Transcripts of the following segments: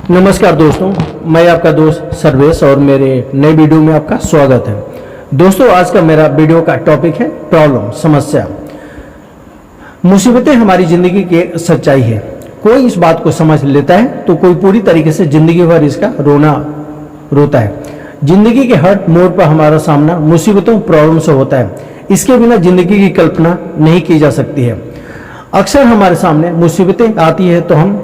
नमस्कार दोस्तों, मैं आपका दोस्त सर्वेश और मेरे नए वीडियो में आपका स्वागत है। दोस्तों, आज का मेरा वीडियो का टॉपिक है प्रॉब्लम, समस्या। मुसीबतें हमारी ज़िंदगी की सच्चाई है। कोई इस बात को समझ लेता है तो कोई पूरी तरीके से ज़िंदगी भर इसका रोना रोता है। ज़िंदगी के हर मोड़ पर हमारा सामना मुसीबतों, प्रॉब्लम से होता है। इसके बिना ज़िंदगी की कल्पना नहीं की जा सकती है। अक्सर हमारे सामने मुसीबतें आती है तो हम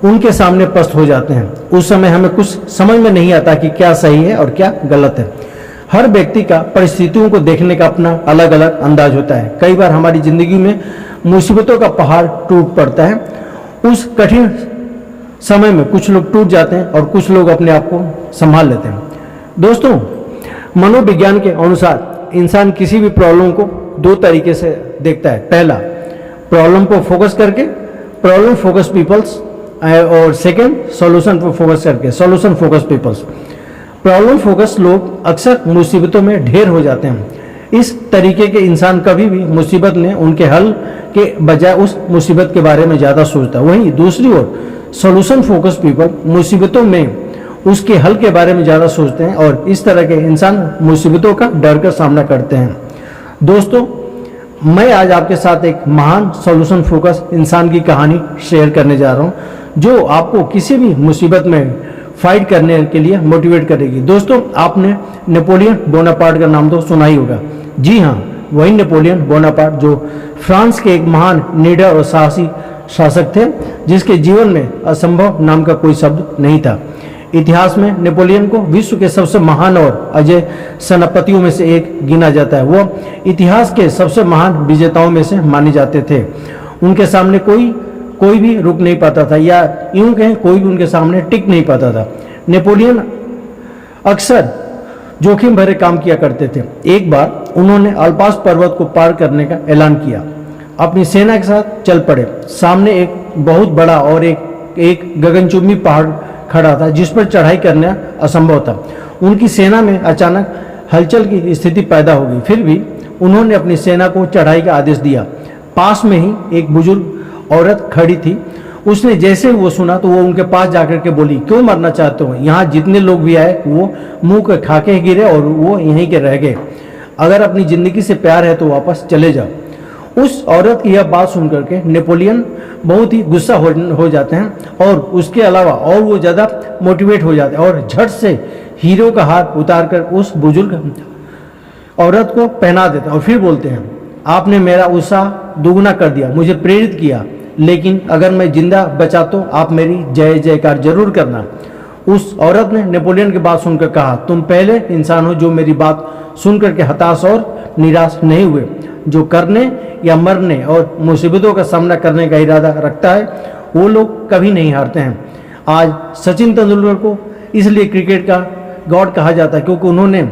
उनके सामने पस्त हो जाते हैं। उस समय हमें कुछ समझ में नहीं आता कि क्या सही है और क्या गलत है। हर व्यक्ति का परिस्थितियों को देखने का अपना अलग अलग अंदाज होता है। कई बार हमारी ज़िंदगी में मुसीबतों का पहाड़ टूट पड़ता है। उस कठिन समय में कुछ लोग टूट जाते हैं और कुछ लोग अपने आप को संभाल लेते हैं। दोस्तों, मनोविज्ञान के अनुसार इंसान किसी भी प्रॉब्लम को दो तरीके से देखता है। पहला, प्रॉब्लम को फोकस करके, प्रॉब्लम फोकस पीपल्स, और सेकेंड, सॉल्यूशन पर फोकस करके, solution focus peoples. Problem focus लोग अक्सर मुसीबतों में ढेर हो जाते हैं। इस तरीके के इंसान कभी भी मुसीबत में उनके हल के बजाय उस मुसीबत के बारे में ज़्यादा सोचता है। वहीं दूसरी ओर सॉल्यूशन फोकस पीपल मुसीबतों में उसके हल के बारे में ज़्यादा सोचते हैं और इस तरह के इंसान मुसीबतों का डर कर सामना करते हैं। दोस्तों, मैं आज आपके साथ एक महान सॉल्यूशन फोकस इंसान की कहानी शेयर करने जा रहा हूं, जो आपको किसी भी मुसीबत में फाइट करने के लिए मोटिवेट करेगी। दोस्तों, आपने नेपोलियन बोनापार्ट का नाम तो सुना ही होगा। जी हाँ, वही नेपोलियन बोनापार्ट जो फ्रांस के एक महान, निडर और साहसी शासक थे, जिसके जीवन में असंभव नाम का कोई शब्द नहीं था। इतिहास में नेपोलियन को विश्व के सबसे महान और अजय सेनापतियों में से एक गिना जाता है। वो इतिहास के सबसे महान विजेताओं में से माने जाते थे। उनके सामने कोई भी रुक नहीं पाता था, या यूं कहें कोई भी उनके सामने टिक नहीं पाता था। नेपोलियन अक्सर जोखिम भरे काम किया करते थे। एक बार उन्होंने अल्पास पर्वत को पार करने का ऐलान किया। अपनी सेना के साथ चल पड़े। सामने एक बहुत बड़ा और एक गगनचुंबी पहाड़ खड़ा था, जिस पर चढ़ाई करना असंभव था। उनकी सेना में अचानक हलचल की स्थिति पैदा हो गई। फिर भी उन्होंने अपनी सेना को चढ़ाई का आदेश दिया। पास में ही एक बुजुर्ग औरत खड़ी थी। उसने जैसे वो सुना तो वो उनके पास जाकर के बोली, क्यों मरना चाहते हो? यहाँ जितने लोग भी आए वो मुंह के खाके गिरे और वो यहीं के रह गए। अगर अपनी ज़िंदगी से प्यार है तो वापस चले जाओ। उस औरत की यह बात सुन करके नेपोलियन बहुत ही गुस्सा हो जाते हैं और उसके अलावा और वो ज़्यादा मोटिवेट हो जाते हैं और झट से हीरो का हार उतार कर उस बुजुर्ग औरत को पहना देते हैं और फिर बोलते हैं, आपने मेरा उत्साह दुगना कर दिया, मुझे प्रेरित किया, लेकिन अगर मैं जिंदा बचा तो आप मेरी जय जयकार जरूर करना। उस औरत ने नेपोलियन की बात सुनकर कहा, तुम पहले इंसान हो जो मेरी बात सुनकर के हताश और निराश नहीं हुए। जो करने या मरने और मुसीबतों का सामना करने का इरादा रखता है वो लोग कभी नहीं हारते हैं। आज सचिन तेंदुलकर को इसलिए क्रिकेट का गॉड कहा जाता है क्योंकि उन्होंने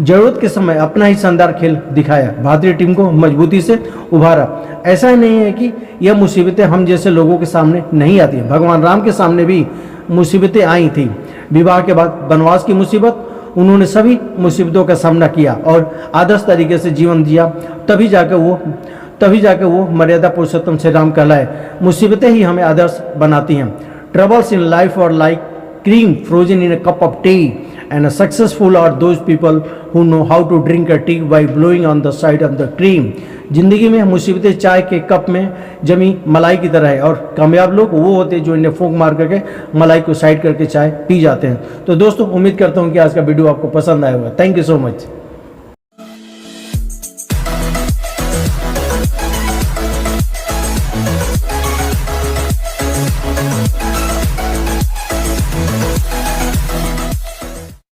जरूरत के समय अपना ही शानदार खेल दिखाया, भारतीय टीम को मजबूती से उभारा। ऐसा ही नहीं है कि यह मुसीबतें हम जैसे लोगों के सामने नहीं आती हैं। भगवान राम के सामने भी मुसीबतें आई थी। विवाह के बाद वनवास की मुसीबत, उन्होंने सभी मुसीबतों का सामना किया और आदर्श तरीके से जीवन जिया। तभी जाकर वो मर्यादा पुरुषोत्तम श्री राम कहलाए। मुसीबतें ही हमें आदर्श बनाती हैं। ट्रबल्स इन लाइफ और like cream frozen in a cup of tea, and successful are those people who know how to drink a tea by blowing on the side of the cream। जिंदगी में मुसीबतें चाय के cup में जमी मलाई की तरह है और कामयाब लोग वो होते हैं जो इन्हें फूंक मार करके मलाई को साइड करके चाय पी जाते हैं। तो दोस्तों, उम्मीद करता हूँ कि आज का वीडियो आपको पसंद आया होगा। Thank you so much.